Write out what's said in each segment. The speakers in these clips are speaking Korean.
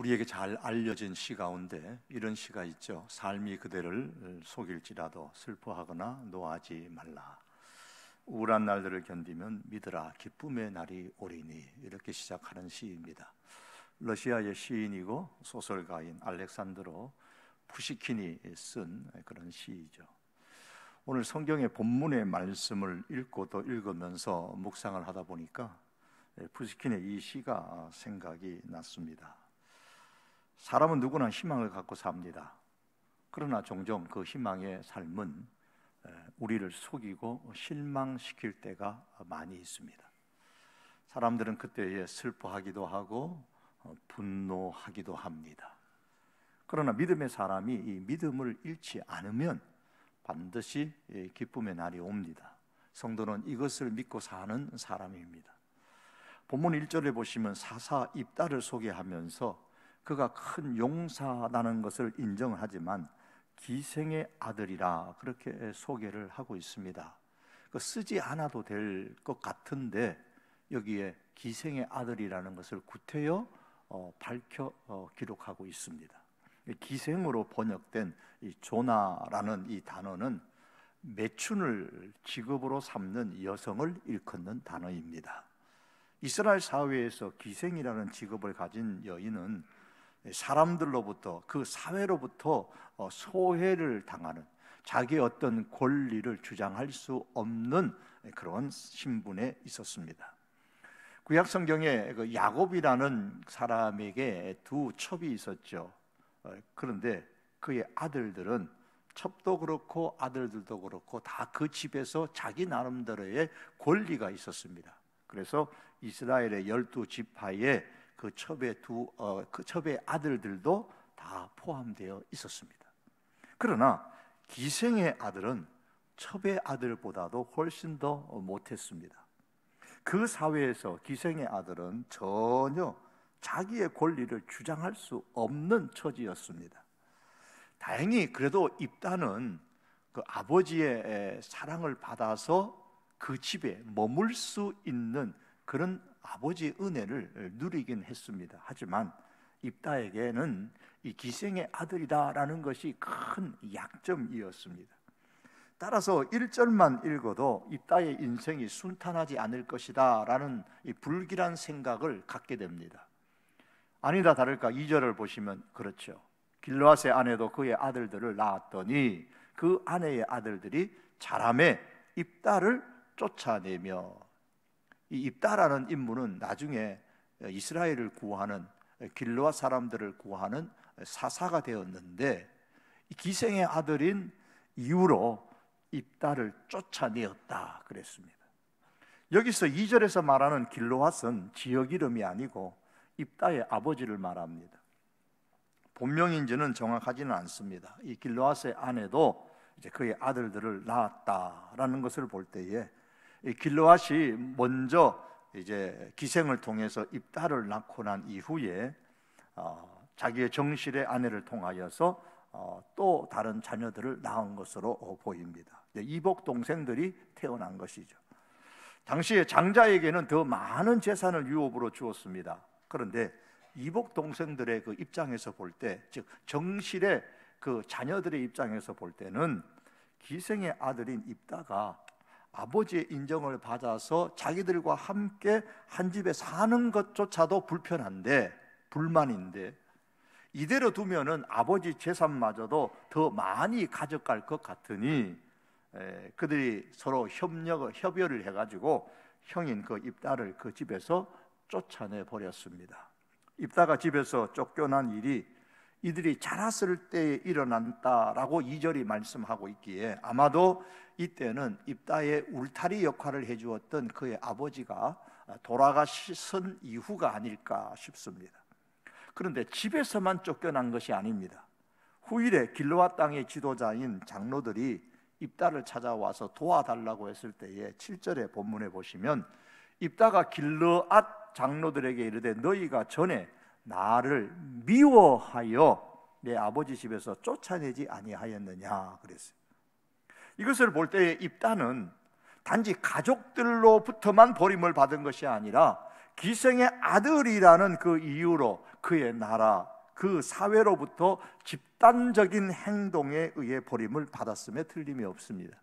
우리에게 잘 알려진 시 가운데 이런 시가 있죠. 삶이 그대를 속일지라도 슬퍼하거나 노하지 말라. 우울한 날들을 견디면 믿으라 기쁨의 날이 오리니. 이렇게 시작하는 시입니다. 러시아의 시인이고 소설가인 알렉산드로 푸시킨이 쓴 그런 시이죠. 오늘 성경의 본문의 말씀을 읽고 또 읽으면서 묵상을 하다 보니까 푸시킨의 이 시가 생각이 났습니다. 사람은 누구나 희망을 갖고 삽니다. 그러나 종종 그 희망의 삶은 우리를 속이고 실망시킬 때가 많이 있습니다. 사람들은 그때에 슬퍼하기도 하고 분노하기도 합니다. 그러나 믿음의 사람이 이 믿음을 잃지 않으면 반드시 기쁨의 날이 옵니다. 성도는 이것을 믿고 사는 사람입니다. 본문 1절에 보시면 사사 입다를 소개하면서 그가 큰 용사라는 것을 인정하지만 기생의 아들이라 그렇게 소개를 하고 있습니다. 쓰지 않아도 될 것 같은데 여기에 기생의 아들이라는 것을 구태여 밝혀 기록하고 있습니다. 기생으로 번역된 이 조나라는 이 단어는 매춘을 직업으로 삼는 여성을 일컫는 단어입니다. 이스라엘 사회에서 기생이라는 직업을 가진 여인은 사람들로부터, 그 사회로부터 소외를 당하는, 자기의 어떤 권리를 주장할 수 없는 그런 신분에 있었습니다. 구약 성경에 그 야곱이라는 사람에게 두 첩이 있었죠. 그런데 그의 아들들은, 첩도 그렇고 아들들도 그렇고 다 그 집에서 자기 나름대로의 권리가 있었습니다. 그래서 이스라엘의 12지파에 그 첩의 아들들도 다 포함되어 있었습니다. 그러나 기생의 아들은 첩의 아들보다도 훨씬 더 못했습니다. 그 사회에서 기생의 아들은 전혀 자기의 권리를 주장할 수 없는 처지였습니다. 다행히 그래도 입다는 그 아버지의 사랑을 받아서 그 집에 머물 수 있는 그런 아버지의 은혜를 누리긴 했습니다. 하지만 입다에게는 이 기생의 아들이다라는 것이 큰 약점이었습니다. 따라서 1절만 읽어도 입다의 인생이 순탄하지 않을 것이다 라는 이 불길한 생각을 갖게 됩니다. 아니다 다를까 2절을 보시면 그렇죠. 길르앗의 아내도 그의 아들들을 낳았더니 그 아내의 아들들이 자라매 입다를 쫓아내며, 이 입다라는 인물은 나중에 이스라엘을 구하는, 길르앗 사람들을 구하는 사사가 되었는데, 이 기생의 아들인 이후로 입다를 쫓아내었다 그랬습니다. 여기서 2절에서 말하는 길르앗은 지역 이름이 아니고 입다의 아버지를 말합니다. 본명인지는 정확하지는 않습니다. 이 길르앗의 아내도 이제 그의 아들들을 낳았다라는 것을 볼 때에 이 길르앗이 먼저 이제 기생을 통해서 입다를 낳고 난 이후에 자기의 정실의 아내를 통하여서 또 다른 자녀들을 낳은 것으로 보입니다. 이복 동생들이 태어난 것이죠. 당시에 장자에게는 더 많은 재산을 유업으로 주었습니다. 그런데 이복 동생들의 그 입장에서 볼 때, 즉 정실의 그 자녀들의 입장에서 볼 때는 기생의 아들인 입다가 아버지의 인정을 받아서 자기들과 함께 한 집에 사는 것조차도 불편한데, 불만인데, 이대로 두면은 아버지 재산마저도 더 많이 가져갈 것 같으니 그들이 서로 협의를 해가지고 형인 그 입다를 그 집에서 쫓아내 버렸습니다. 입다가 집에서 쫓겨난 일이 이들이 자랐을 때에 일어난다라고 2절이 말씀하고 있기에 아마도 이때는 입다의 울타리 역할을 해주었던 그의 아버지가 돌아가신 이후가 아닐까 싶습니다. 그런데 집에서만 쫓겨난 것이 아닙니다. 후일에 길르앗 땅의 지도자인 장로들이 입다를 찾아와서 도와달라고 했을 때에 7절의 본문에 보시면 입다가 길르앗 장로들에게 이르되 너희가 전에 나를 미워하여 내 아버지 집에서 쫓아내지 아니하였느냐 그랬어요. 이것을 볼 때에 입다는 단지 가족들로부터만 버림을 받은 것이 아니라 기생의 아들이라는 그 이유로 그의 나라, 그 사회로부터 집단적인 행동에 의해 버림을 받았음에 틀림이 없습니다.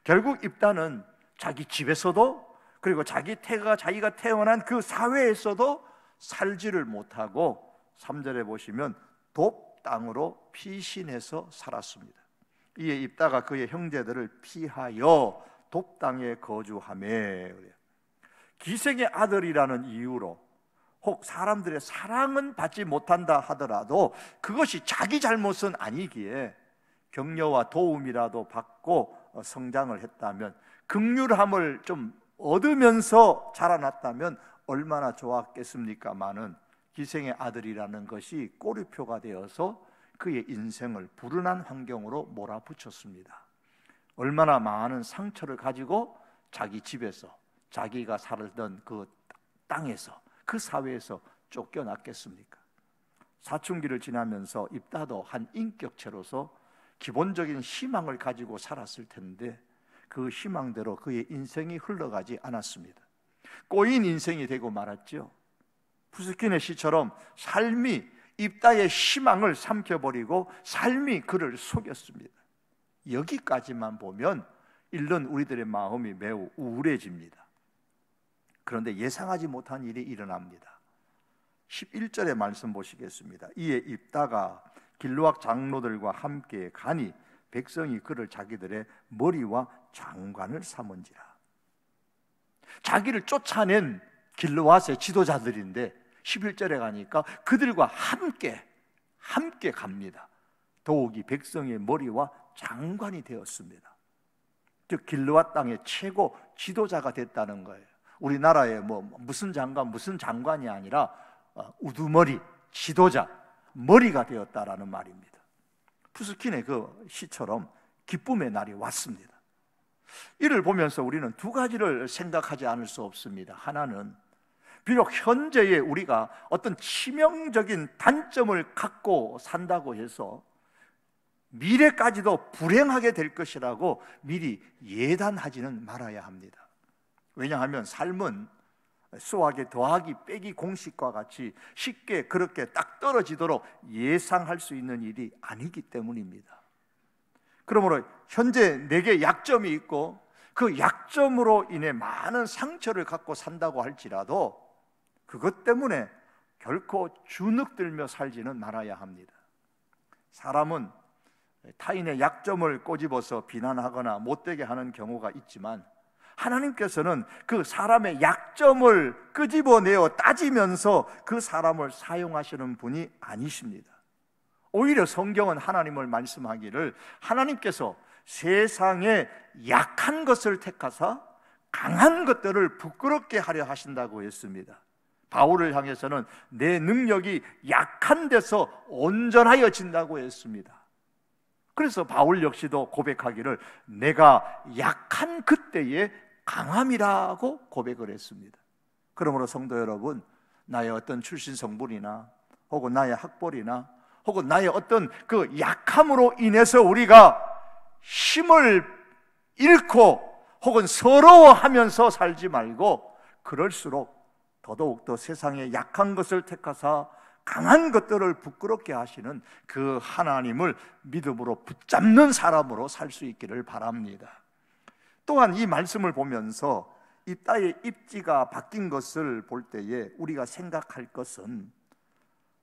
결국 입다는 자기 집에서도, 그리고 자기가 태어난 그 사회에서도 살지를 못하고 3절에 보시면 돕 땅으로 피신해서 살았습니다. 이에 입다가 그의 형제들을 피하여 돕 땅에 거주하매, 기생의 아들이라는 이유로 혹 사람들의 사랑은 받지 못한다 하더라도 그것이 자기 잘못은 아니기에 격려와 도움이라도 받고 성장을 했다면, 긍휼함을 좀 얻으면서 자라났다면 얼마나 좋았겠습니까마는 기생의 아들이라는 것이 꼬리표가 되어서 그의 인생을 불운한 환경으로 몰아붙였습니다. 얼마나 많은 상처를 가지고 자기 집에서, 자기가 살던 그 땅에서, 그 사회에서 쫓겨났겠습니까? 사춘기를 지나면서 입다도 한 인격체로서 기본적인 희망을 가지고 살았을 텐데 그 희망대로 그의 인생이 흘러가지 않았습니다. 꼬인 인생이 되고 말았죠. 푸스킨의 시처럼 삶이 입다의 희망을 삼켜버리고 삶이 그를 속였습니다. 여기까지만 보면 읽는 우리들의 마음이 매우 우울해집니다. 그런데 예상하지 못한 일이 일어납니다. 11절의 말씀 보시겠습니다. 이에 입다가 길르앗 장로들과 함께 가니 백성이 그를 자기들의 머리와 장관을 삼은지라. 자기를 쫓아낸 길르앗의 지도자들인데 11절에 가니까 그들과 함께 갑니다. 더욱이 백성의 머리와 장관이 되었습니다. 즉 길르앗 땅의 최고 지도자가 됐다는 거예요. 우리나라의 무슨 장관이 아니라 우두머리, 지도자, 머리가 되었다라는 말입니다. 푸스킨의 그 시처럼 기쁨의 날이 왔습니다. 이를 보면서 우리는 두 가지를 생각하지 않을 수 없습니다. 하나는 비록 현재에 우리가 어떤 치명적인 단점을 갖고 산다고 해서 미래까지도 불행하게 될 것이라고 미리 예단하지는 말아야 합니다. 왜냐하면 삶은 수학의 더하기 빼기 공식과 같이 쉽게 그렇게 딱 떨어지도록 예상할 수 있는 일이 아니기 때문입니다. 그러므로 현재 내게 약점이 있고 그 약점으로 인해 많은 상처를 갖고 산다고 할지라도 그것 때문에 결코 주눅들며 살지는 말아야 합니다. 사람은 타인의 약점을 꼬집어서 비난하거나 못되게 하는 경우가 있지만 하나님께서는 그 사람의 약점을 끄집어내어 따지면서 그 사람을 사용하시는 분이 아니십니다. 오히려 성경은 하나님을 말씀하기를 하나님께서 세상에 약한 것을 택하사 강한 것들을 부끄럽게 하려 하신다고 했습니다. 바울을 향해서는 내 능력이 약한 데서 온전하여진다고 했습니다. 그래서 바울 역시도 고백하기를 내가 약한 그때에 강함이라고 고백을 했습니다. 그러므로 성도 여러분, 나의 어떤 출신 성분이나 혹은 나의 학벌이나 혹은 나의 어떤 그 약함으로 인해서 우리가 힘을 잃고 혹은 서러워하면서 살지 말고 그럴수록 더더욱더 세상에 약한 것을 택하사 강한 것들을 부끄럽게 하시는 그 하나님을 믿음으로 붙잡는 사람으로 살 수 있기를 바랍니다. 또한 이 말씀을 보면서 입다의 입지가 바뀐 것을 볼 때에 우리가 생각할 것은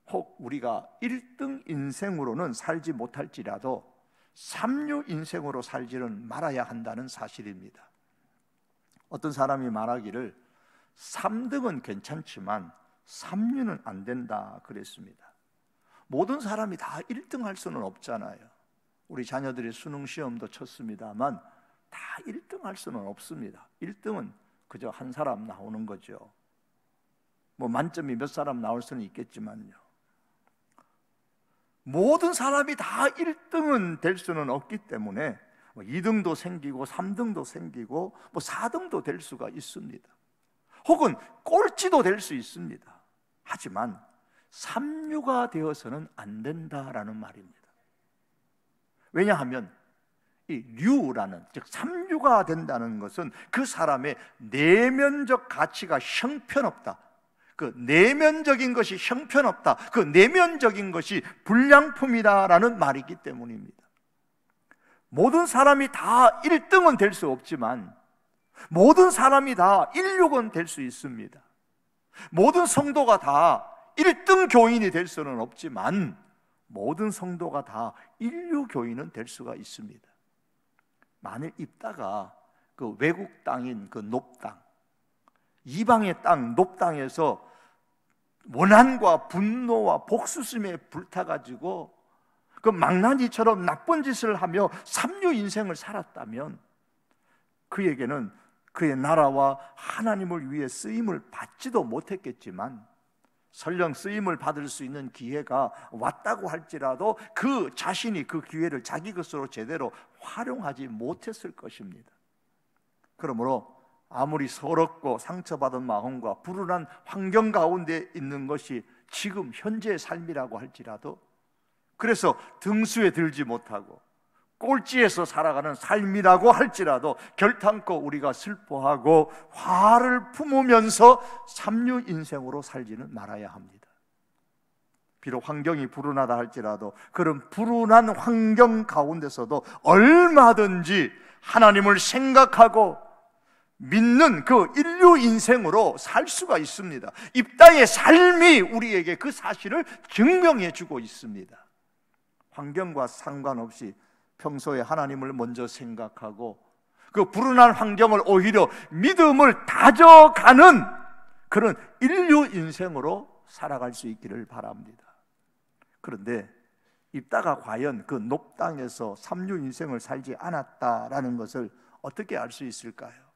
혹 우리가 1등 인생으로는 살지 못할지라도 3류 인생으로 살지는 말아야 한다는 사실입니다. 어떤 사람이 말하기를 3등은 괜찮지만 3류는 안 된다 그랬습니다. 모든 사람이 다 1등 할 수는 없잖아요. 우리 자녀들이 수능 시험도 쳤습니다만 다 1등 할 수는 없습니다. 1등은 그저 한 사람 나오는 거죠. 만점이 몇 사람 나올 수는 있겠지만요, 모든 사람이 다 1등은 될 수는 없기 때문에 2등도 생기고 3등도 생기고 4등도 될 수가 있습니다. 혹은 꼴찌도 될 수 있습니다. 하지만 3류가 되어서는 안 된다라는 말입니다. 왜냐하면 이 류라는, 즉 삼류가 된다는 것은 그 사람의 내면적 가치가 형편없다, 그 내면적인 것이 형편없다, 그 내면적인 것이 불량품이다라는 말이기 때문입니다. 모든 사람이 다 1등은 될 수 없지만 모든 사람이 다 1류건 될 수 있습니다. 모든 성도가 다 1등 교인이 될 수는 없지만 모든 성도가 다 1류 교인은 될 수가 있습니다. 만일 입다가 그 외국 땅인 그 놋땅, 이방의 땅 놋땅에서 원한과 분노와 복수심에 불타가지고 그 망나니처럼 나쁜 짓을 하며 삼류 인생을 살았다면 그에게는 그의 나라와 하나님을 위해 쓰임을 받지도 못했겠지만 설령 쓰임을 받을 수 있는 기회가 왔다고 할지라도 그 자신이 그 기회를 자기 것으로 제대로 활용하지 못했을 것입니다. 그러므로 아무리 서럽고 상처받은 마음과 불운한 환경 가운데 있는 것이 지금 현재의 삶이라고 할지라도, 그래서 등수에 들지 못하고 꼴찌에서 살아가는 삶이라고 할지라도 결탄코 우리가 슬퍼하고 화를 품으면서 삼류 인생으로 살지는 말아야 합니다. 비록 환경이 불운하다 할지라도 그런 불운한 환경 가운데서도 얼마든지 하나님을 생각하고 믿는 그 인류 인생으로 살 수가 있습니다. 입다의 삶이 우리에게 그 사실을 증명해 주고 있습니다. 환경과 상관없이 평소에 하나님을 먼저 생각하고 그 불운한 환경을 오히려 믿음을 다져가는 그런 인류 인생으로 살아갈 수 있기를 바랍니다. 그런데 입다가 과연 그 놋땅에서 삼류 인생을 살지 않았다라는 것을 어떻게 알 수 있을까요?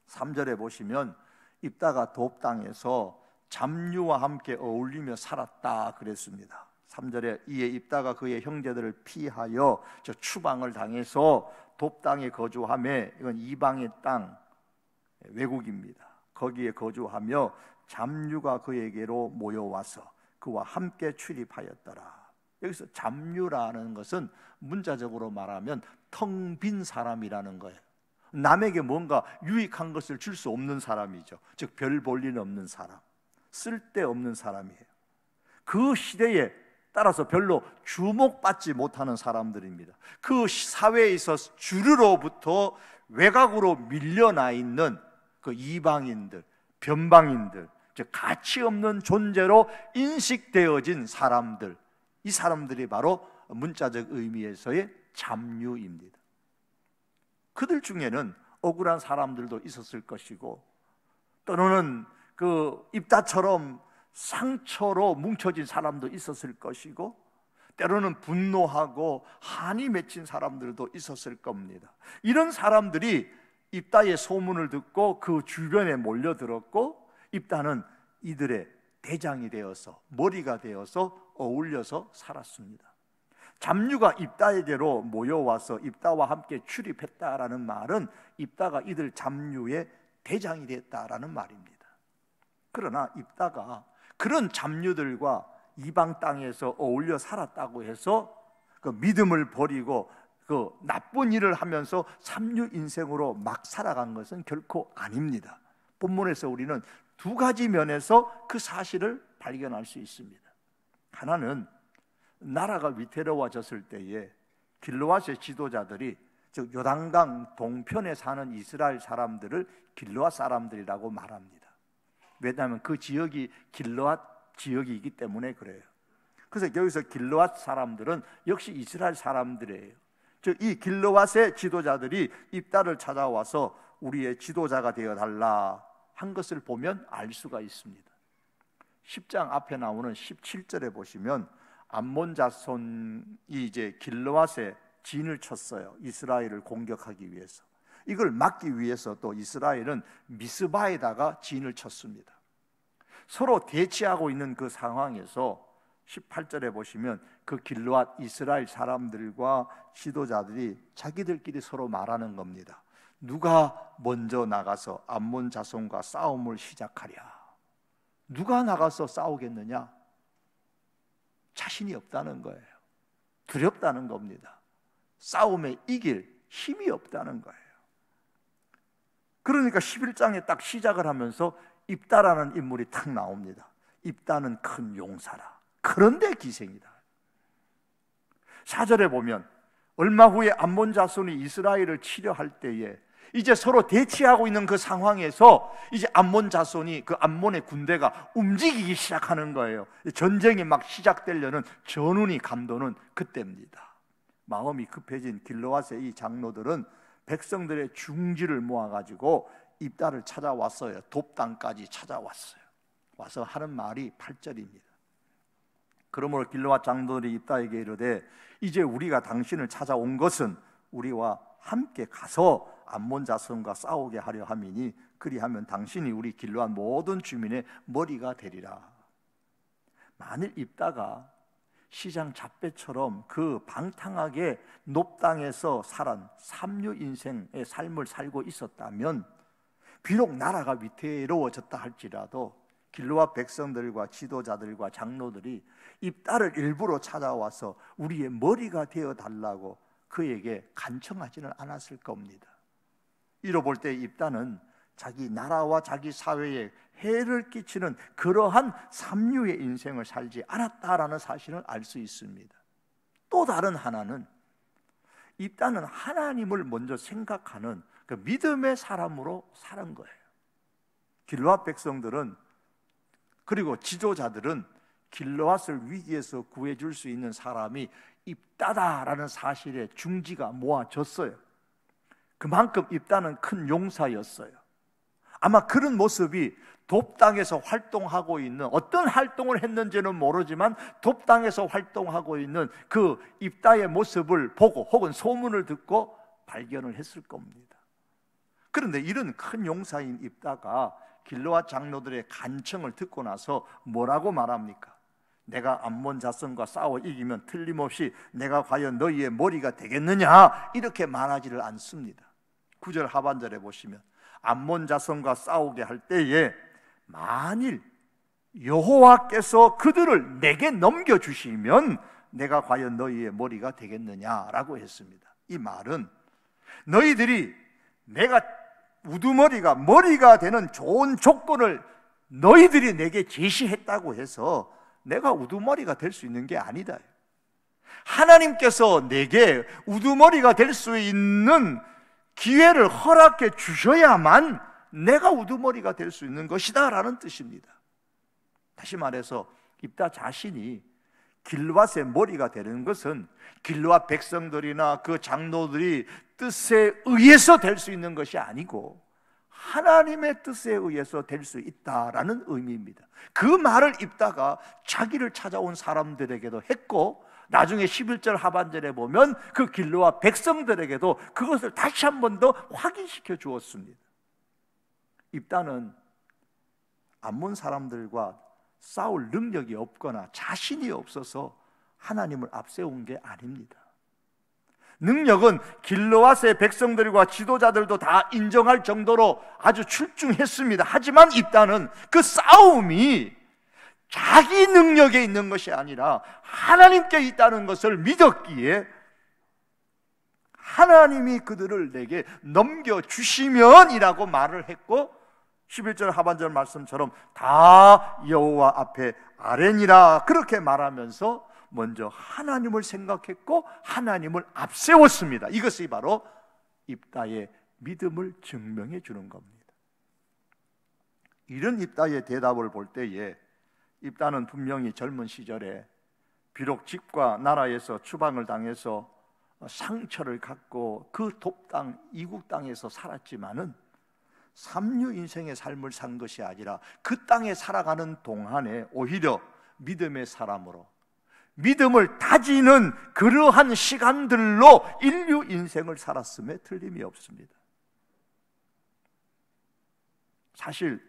3절에 보시면 입다가 돕땅에서 잡류와 함께 어울리며 살았다 그랬습니다. 3절에 이에 입다가 그의 형제들을 피하여 저 추방을 당해서 돕땅에 거주하며, 이건 이방의 땅, 외국입니다. 거기에 거주하며 잡류가 그에게로 모여와서 그와 함께 출입하였더라. 여기서 잡류라는 것은 문자적으로 말하면 텅 빈 사람이라는 거예요. 남에게 뭔가 유익한 것을 줄 수 없는 사람이죠. 즉 별 볼 일 없는 사람, 쓸데없는 사람이에요. 그 시대에 따라서 별로 주목받지 못하는 사람들입니다. 그 사회에 있어서 주류로부터 외곽으로 밀려나 있는 그 이방인들, 변방인들, 즉 가치 없는 존재로 인식되어진 사람들, 이 사람들이 바로 문자적 의미에서의 잡류입니다. 그들 중에는 억울한 사람들도 있었을 것이고, 또는 그 입다처럼 상처로 뭉쳐진 사람도 있었을 것이고, 때로는 분노하고 한이 맺힌 사람들도 있었을 겁니다. 이런 사람들이 입다의 소문을 듣고 그 주변에 몰려들었고, 입다는 이들의 대장이 되어서, 머리가 되어서 어울려서 살았습니다. 잡류가 입다에게로 모여와서 입다와 함께 출입했다라는 말은 입다가 이들 잡류의 대장이 됐다라는 말입니다. 그러나 입다가 그런 잡류들과 이방 땅에서 어울려 살았다고 해서 그 믿음을 버리고 그 나쁜 일을 하면서 삼류 인생으로 막 살아간 것은 결코 아닙니다. 본문에서 우리는 두 가지 면에서 그 사실을 발견할 수 있습니다. 하나는 나라가 위태로워졌을 때에 길르앗의 지도자들이, 즉 요단강 동편에 사는 이스라엘 사람들을 길르앗 사람들이라고 말합니다. 왜냐하면 그 지역이 길르앗 지역이기 때문에 그래요. 그래서 여기서 길르앗 사람들은 역시 이스라엘 사람들이에요. 즉 이 길르앗의 지도자들이 입다를 찾아와서 우리의 지도자가 되어달라 한 것을 보면 알 수가 있습니다. 10장 앞에 나오는 17절에 보시면 암몬 자손이 이제 길르앗에 진을 쳤어요. 이스라엘을 공격하기 위해서. 이걸 막기 위해서 또 이스라엘은 미스바에다가 진을 쳤습니다. 서로 대치하고 있는 그 상황에서 18절에 보시면 그 길르앗 이스라엘 사람들과 지도자들이 자기들끼리 서로 말하는 겁니다. 누가 먼저 나가서 암몬 자손과 싸움을 시작하랴. 누가 나가서 싸우겠느냐? 자신이 없다는 거예요. 두렵다는 겁니다. 싸움에 이길 힘이 없다는 거예요. 그러니까 11장에 딱 시작을 하면서 입다라는 인물이 탁 나옵니다. 입다는 큰 용사라. 그런데 기생이다. 4절에 보면 얼마 후에 암몬 자손이 이스라엘을 치려 할 때에 이제 서로 대치하고 있는 그 상황에서 이제 암몬 자손이, 그 암몬의 군대가 움직이기 시작하는 거예요. 전쟁이 막 시작되려는 전운이 감도는 그때입니다. 마음이 급해진 길르앗의 이 장로들은 백성들의 중지를 모아가지고 입다를 찾아왔어요. 돕당까지 찾아왔어요. 와서 하는 말이 8절입니다. 그러므로 길르앗 장로들이 입다에게 이르되 이제 우리가 당신을 찾아온 것은 우리와 함께 가서 암몬 자손과 싸우게 하려 함이니 그리하면 당신이 우리 길르앗 모든 주민의 머리가 되리라. 만일 입다가 시장 잡배처럼 그 방탕하게 높당에서 살한 삼류 인생의 삶을 살고 있었다면 비록 나라가 위태로워졌다 할지라도 길르앗 백성들과 지도자들과 장로들이 입다를 일부러 찾아와서 우리의 머리가 되어 달라고 그에게 간청하지는 않았을 겁니다. 이로 볼 때 입다는 자기 나라와 자기 사회에 해를 끼치는 그러한 삼류의 인생을 살지 않았다라는 사실을 알 수 있습니다. 또 다른 하나는 입다는 하나님을 먼저 생각하는 그 믿음의 사람으로 살은 거예요. 길르앗 백성들은, 그리고 지도자들은 길르앗을 위기에서 구해줄 수 있는 사람이 입다다라는 사실에 중지가 모아졌어요. 그만큼 입다는 큰 용사였어요. 아마 그런 모습이 돕당에서 활동하고 있는, 어떤 활동을 했는지는 모르지만 돕당에서 활동하고 있는 그 입다의 모습을 보고 혹은 소문을 듣고 발견을 했을 겁니다. 그런데 이런 큰 용사인 입다가 길르앗 장로들의 간청을 듣고 나서 뭐라고 말합니까? 내가 암몬 자손과 싸워 이기면 틀림없이 내가 과연 너희의 머리가 되겠느냐, 이렇게 말하지를 않습니다. 9절 하반절에 보시면 암몬 자손과 싸우게 할 때에 만일 여호와께서 그들을 내게 넘겨주시면 내가 과연 너희의 머리가 되겠느냐라고 했습니다. 이 말은 너희들이 내가 우두머리가 머리가 되는 좋은 조건을 너희들이 내게 제시했다고 해서 내가 우두머리가 될 수 있는 게 아니다. 하나님께서 내게 우두머리가 될 수 있는 기회를 허락해 주셔야만 내가 우두머리가 될 수 있는 것이다 라는 뜻입니다. 다시 말해서 입다 자신이 길르앗의 머리가 되는 것은 길르앗 백성들이나 그 장로들이 뜻에 의해서 될 수 있는 것이 아니고 하나님의 뜻에 의해서 될 수 있다라는 의미입니다. 그 말을 입다가 자기를 찾아온 사람들에게도 했고, 나중에 11절 하반절에 보면 그 길르앗 백성들에게도 그것을 다시 한 번 더 확인시켜 주었습니다. 입다는 암몬 사람들과 싸울 능력이 없거나 자신이 없어서 하나님을 앞세운 게 아닙니다. 능력은 길르앗의 백성들과 지도자들도 다 인정할 정도로 아주 출중했습니다. 하지만 입다는 그 싸움이 자기 능력에 있는 것이 아니라 하나님께 있다는 것을 믿었기에 하나님이 그들을 내게 넘겨주시면이라고 말을 했고, 11절 하반절 말씀처럼 다 여호와 앞에 아뢰니라 그렇게 말하면서 먼저 하나님을 생각했고 하나님을 앞세웠습니다. 이것이 바로 입다의 믿음을 증명해 주는 겁니다. 이런 입다의 대답을 볼 때에 입다는 분명히 젊은 시절에 비록 집과 나라에서 추방을 당해서 상처를 갖고 그 돕당 이국 땅에서 살았지만은 삼류 인생의 삶을 산 것이 아니라 그 땅에 살아가는 동안에 오히려 믿음의 사람으로 믿음을 다지는 그러한 시간들로 인류 인생을 살았음에 틀림이 없습니다. 사실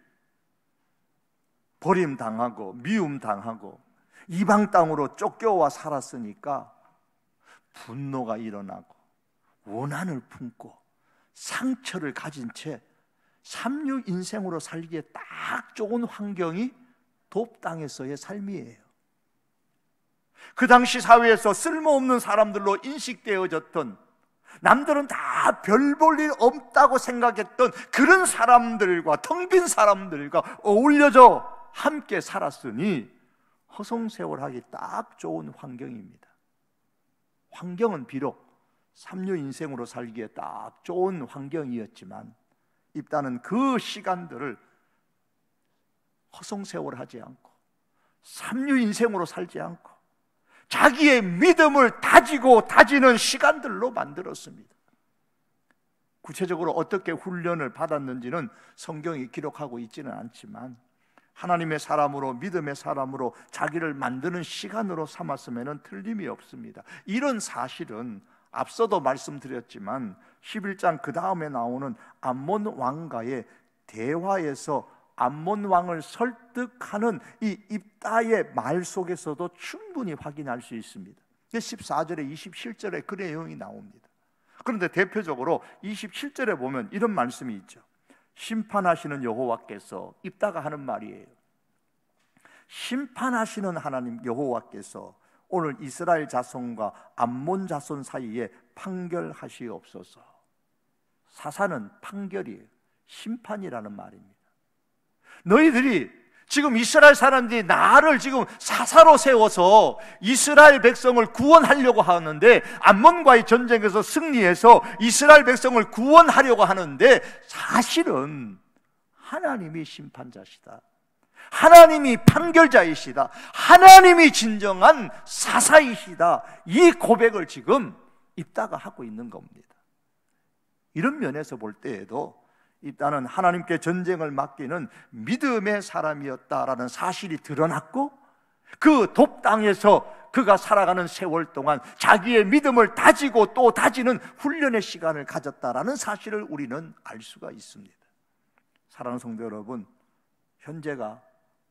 버림당하고 미움당하고 이방 땅으로 쫓겨와 살았으니까 분노가 일어나고 원한을 품고 상처를 가진 채 삼류 인생으로 살기에 딱 좋은 환경이 돕당에서의 삶이에요. 그 당시 사회에서 쓸모없는 사람들로 인식되어졌던 남들은 다 별 볼 일 없다고 생각했던 그런 사람들과, 텅 빈 사람들과 어울려져 함께 살았으니 허송세월하기 딱 좋은 환경입니다. 환경은 비록 삼류 인생으로 살기에 딱 좋은 환경이었지만 입다는 그 시간들을 허송세월하지 않고 삼류 인생으로 살지 않고 자기의 믿음을 다지고 다지는 시간들로 만들었습니다. 구체적으로 어떻게 훈련을 받았는지는 성경이 기록하고 있지는 않지만 하나님의 사람으로, 믿음의 사람으로 자기를 만드는 시간으로 삼았으면 틀림이 없습니다. 이런 사실은 앞서도 말씀드렸지만 11장 그 다음에 나오는 암몬 왕과의 대화에서 암몬 왕을 설득하는 이 입다의 말 속에서도 충분히 확인할 수 있습니다. 14절에 27절에 그 내용이 나옵니다. 그런데 대표적으로 27절에 보면 이런 말씀이 있죠. 심판하시는 여호와께서, 입다가 하는 말이에요. 심판하시는 하나님 여호와께서 오늘 이스라엘 자손과 암몬 자손 사이에 판결하시옵소서. 사사는 판결이에요. 심판이라는 말입니다. 너희들이 지금 이스라엘 사람들이 나를 지금 사사로 세워서 이스라엘 백성을 구원하려고 하는데, 암몬과의 전쟁에서 승리해서 이스라엘 백성을 구원하려고 하는데 사실은 하나님이 심판자시다, 하나님이 판결자이시다, 하나님이 진정한 사사이시다, 이 고백을 지금 입다가 하고 있는 겁니다. 이런 면에서 볼 때에도 입다는 하나님께 전쟁을 맡기는 믿음의 사람이었다라는 사실이 드러났고, 그 돕당에서 그가 살아가는 세월 동안 자기의 믿음을 다지고 또 다지는 훈련의 시간을 가졌다라는 사실을 우리는 알 수가 있습니다. 사랑하는 성도 여러분, 현재가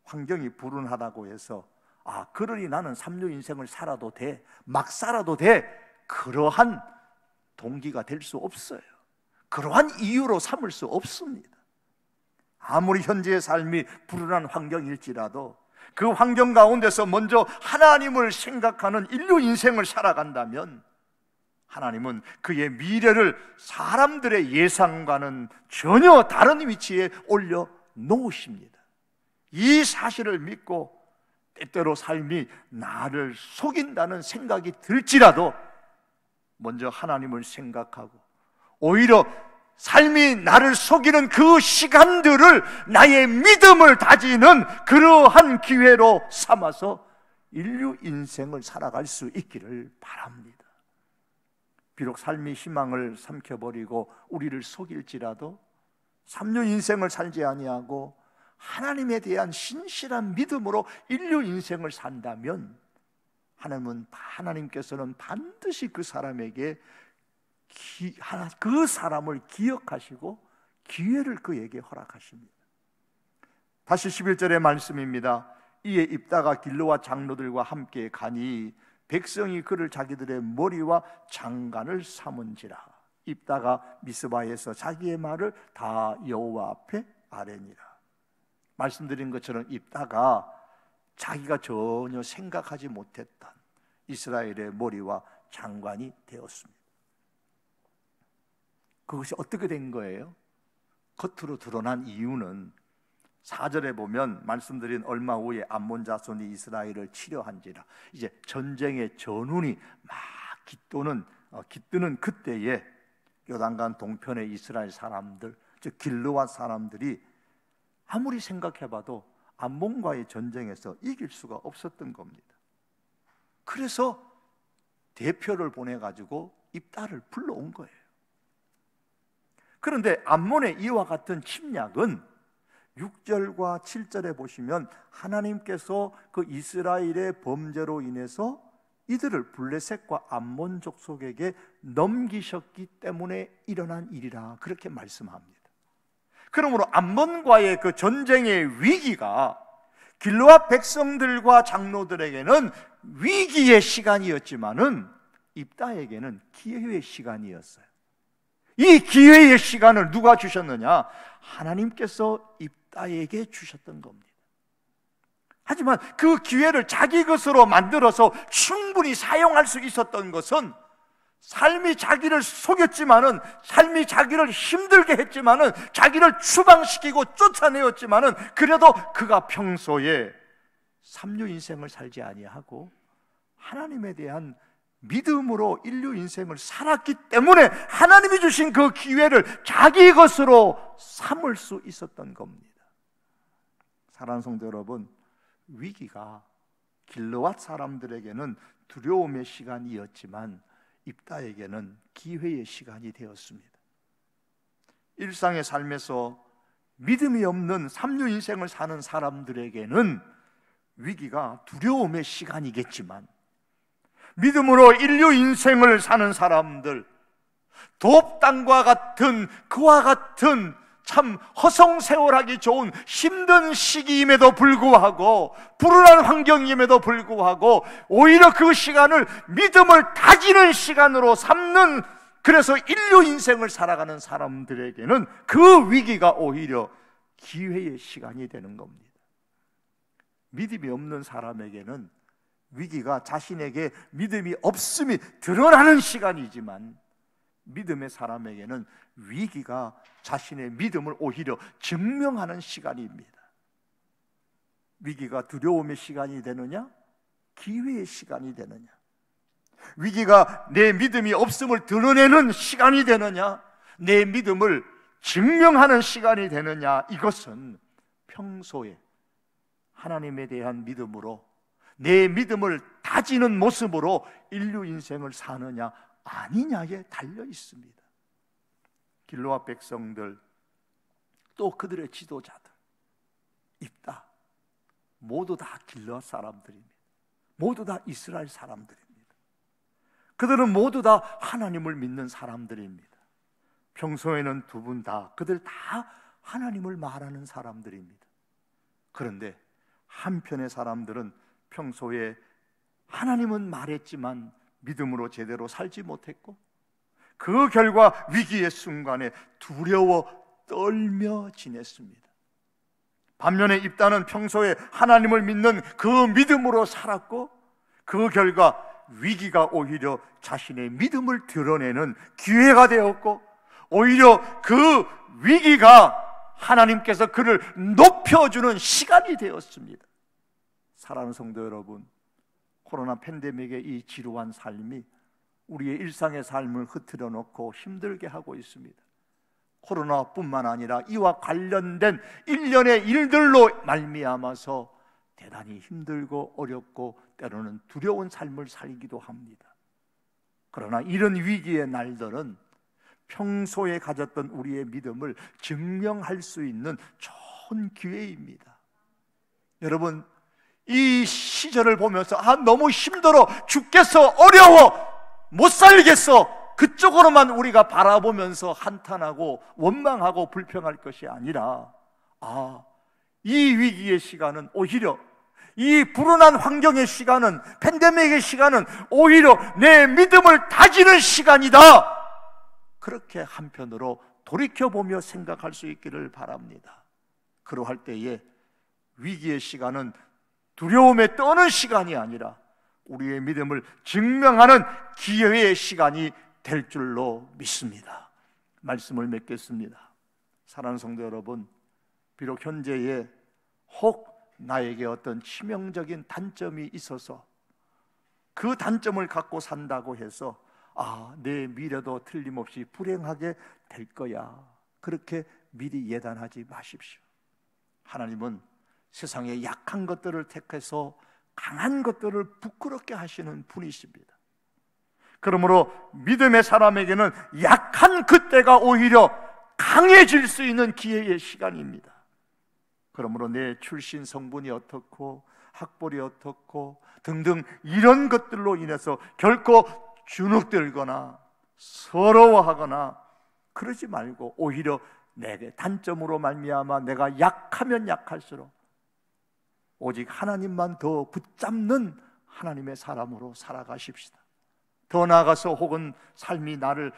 환경이 불운하다고 해서 그러니 나는 삼류 인생을 살아도 돼, 막 살아도 돼, 그러한 동기가 될 수 없어요. 그러한 이유로 삼을 수 없습니다. 아무리 현재의 삶이 불운한 환경일지라도 그 환경 가운데서 먼저 하나님을 생각하는 인류 인생을 살아간다면 하나님은 그의 미래를 사람들의 예상과는 전혀 다른 위치에 올려 놓으십니다. 이 사실을 믿고 때때로 삶이 나를 속인다는 생각이 들지라도 먼저 하나님을 생각하고, 오히려 삶이 나를 속이는 그 시간들을 나의 믿음을 다지는 그러한 기회로 삼아서 인류 인생을 살아갈 수 있기를 바랍니다. 비록 삶이 희망을 삼켜버리고 우리를 속일지라도 삼류 인생을 살지 아니하고 하나님에 대한 신실한 믿음으로 인류 인생을 산다면 하나님께서는 반드시 그 사람에게 그 사람을 기억하시고 기회를 그에게 허락하십니다. 다시 11절의 말씀입니다. 이에 입다가 길르와 장로들과 함께 가니 백성이 그를 자기들의 머리와 장관을 삼은지라. 입다가 미스바에서 자기의 말을 다 여호와 앞에 아뢰니라. 말씀드린 것처럼 입다가 자기가 전혀 생각하지 못했던 이스라엘의 머리와 장관이 되었습니다. 그것이 어떻게 된 거예요? 겉으로 드러난 이유는 4절에 보면 말씀드린 얼마 후에 암몬 자손이 이스라엘을 치려한지라. 이제 전쟁의 전운이 막 깃드는 그때에 요단강 동편의 이스라엘 사람들, 즉 길르앗 사람들이 아무리 생각해봐도 암몬과의 전쟁에서 이길 수가 없었던 겁니다. 그래서 대표를 보내가지고 입다를 불러온 거예요. 그런데 암몬의 이와 같은 침략은 6절과 7절에 보시면 하나님께서 그 이스라엘의 범죄로 인해서 이들을 블레셋과 암몬 족속에게 넘기셨기 때문에 일어난 일이라 그렇게 말씀합니다. 그러므로 암몬과의 그 전쟁의 위기가 길르앗 백성들과 장로들에게는 위기의 시간이었지만은 입다에게는 기회의 시간이었어요. 이 기회의 시간을 누가 주셨느냐? 하나님께서 입다에게 주셨던 겁니다. 하지만 그 기회를 자기 것으로 만들어서 충분히 사용할 수 있었던 것은 삶이 자기를 속였지만은, 삶이 자기를 힘들게 했지만은, 자기를 추방시키고 쫓아내었지만은, 그래도 그가 평소에 삼류 인생을 살지 아니하고 하나님에 대한 믿음으로 인류 인생을 살았기 때문에 하나님이 주신 그 기회를 자기 것으로 삼을 수 있었던 겁니다. 사랑하는 성도 여러분, 위기가 길르앗 사람들에게는 두려움의 시간이었지만 입다에게는 기회의 시간이 되었습니다. 일상의 삶에서 믿음이 없는 삼류 인생을 사는 사람들에게는 위기가 두려움의 시간이겠지만, 믿음으로 인류 인생을 사는 사람들, 돕당과 같은, 그와 같은 참 허송세월하기 좋은 힘든 시기임에도 불구하고, 불운한 환경임에도 불구하고 오히려 그 시간을 믿음을 다지는 시간으로 삼는, 그래서 인류 인생을 살아가는 사람들에게는 그 위기가 오히려 기회의 시간이 되는 겁니다. 믿음이 없는 사람에게는 위기가 자신에게 믿음이 없음이 드러나는 시간이지만, 믿음의 사람에게는 위기가 자신의 믿음을 오히려 증명하는 시간입니다. 위기가 두려움의 시간이 되느냐, 기회의 시간이 되느냐, 위기가 내 믿음이 없음을 드러내는 시간이 되느냐, 내 믿음을 증명하는 시간이 되느냐, 이것은 평소에 하나님에 대한 믿음으로, 내 믿음을 다지는 모습으로 인류 인생을 사느냐 아니냐에 달려 있습니다. 길르앗 백성들, 또 그들의 지도자들, 입다, 모두 다 길르앗 사람들입니다. 모두 다 이스라엘 사람들입니다. 그들은 모두 다 하나님을 믿는 사람들입니다. 평소에는 두 분 다, 그들 다 하나님을 말하는 사람들입니다. 그런데 한편의 사람들은 평소에 하나님은 말했지만 믿음으로 제대로 살지 못했고, 그 결과 위기의 순간에 두려워 떨며 지냈습니다. 반면에 입다는 평소에 하나님을 믿는 그 믿음으로 살았고, 그 결과 위기가 오히려 자신의 믿음을 드러내는 기회가 되었고, 오히려 그 위기가 하나님께서 그를 높여주는 시간이 되었습니다. 사랑하는 성도 여러분, 코로나 팬데믹의 이 지루한 삶이 우리의 일상의 삶을 흐트려 놓고 힘들게 하고 있습니다. 코로나뿐만 아니라 이와 관련된 일련의 일들로 말미암아서 대단히 힘들고 어렵고 때로는 두려운 삶을 살기도 합니다. 그러나 이런 위기의 날들은 평소에 가졌던 우리의 믿음을 증명할 수 있는 좋은 기회입니다. 여러분, 이 시절을 보면서 너무 힘들어 죽겠어, 어려워, 못 살겠어, 그쪽으로만 우리가 바라보면서 한탄하고 원망하고 불평할 것이 아니라, 이 위기의 시간은 오히려, 이 불운한 환경의 시간은, 팬데믹의 시간은 오히려 내 믿음을 다지는 시간이다, 그렇게 한편으로 돌이켜보며 생각할 수 있기를 바랍니다. 그러할 때에 위기의 시간은 두려움에 떠는 시간이 아니라 우리의 믿음을 증명하는 기회의 시간이 될 줄로 믿습니다. 말씀을 맺겠습니다. 사랑하는 성도 여러분, 비록 현재에 혹 나에게 어떤 치명적인 단점이 있어서 그 단점을 갖고 산다고 해서 내 미래도 틀림없이 불행하게 될 거야, 그렇게 미리 예단하지 마십시오. 하나님은 세상의 약한 것들을 택해서 강한 것들을 부끄럽게 하시는 분이십니다. 그러므로 믿음의 사람에게는 약한 그때가 오히려 강해질 수 있는 기회의 시간입니다. 그러므로 내 출신 성분이 어떻고 학벌이 어떻고 등등 이런 것들로 인해서 결코 주눅들거나 서러워하거나 그러지 말고, 오히려 내게 단점으로 말미암아 내가 약하면 약할수록 오직 하나님만 더 붙잡는 하나님의 사람으로 살아가십시다. 더 나아가서 혹은 삶이 나를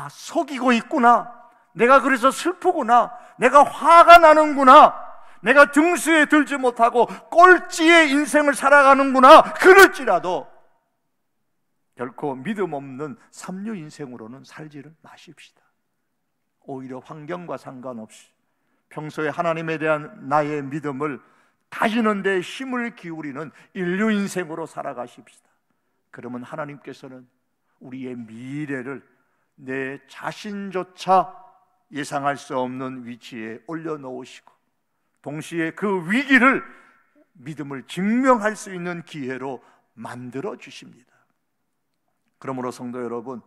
속이고 있구나, 내가 그래서 슬프구나, 내가 화가 나는구나, 내가 등수에 들지 못하고 꼴찌의 인생을 살아가는구나, 그럴지라도 결코 믿음 없는 삼류 인생으로는 살지를 마십시다. 오히려 환경과 상관없이 평소에 하나님에 대한 나의 믿음을 다지는 데 힘을 기울이는 인류 인생으로 살아가십시다. 그러면 하나님께서는 우리의 미래를 내 자신조차 예상할 수 없는 위치에 올려놓으시고, 동시에 그 위기를 믿음을 증명할 수 있는 기회로 만들어 주십니다. 그러므로 성도 여러분,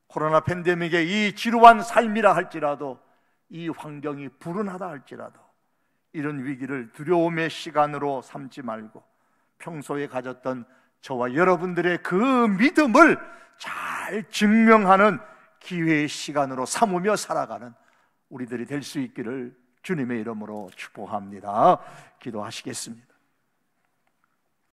코로나 팬데믹의 이 지루한 삶이라 할지라도, 이 환경이 불운하다 할지라도 이런 위기를 두려움의 시간으로 삼지 말고 평소에 가졌던 저와 여러분들의 그 믿음을 잘 증명하는 기회의 시간으로 삼으며 살아가는 우리들이 될 수 있기를 주님의 이름으로 축복합니다. 기도하시겠습니다.